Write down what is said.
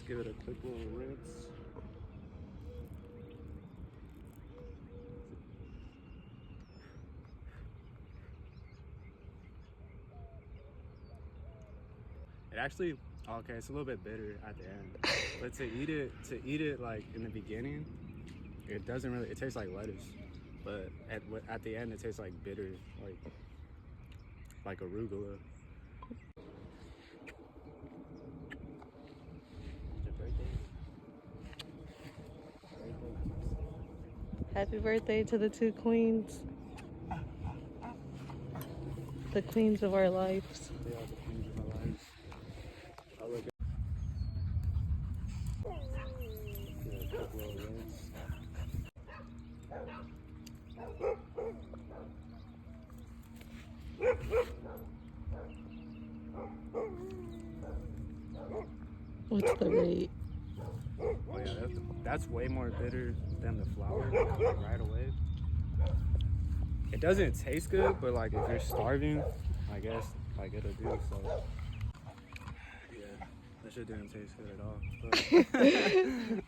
give it a quick little rinse. It actually, okay, it's a little bit bitter at the end, but to eat it like in the beginning, it doesn't really. It tastes like lettuce, but at the end, it tastes like bitter, like arugula. Happy birthday to the two queens. The queens of our lives. They are the queens of our lives. I look at a quick little rinse. What's the rate? Oh yeah, that's way more bitter than the flour, like right away. It doesn't taste good, but like if you're starving, I guess like it'll do. So yeah, that shit didn't taste good at all. But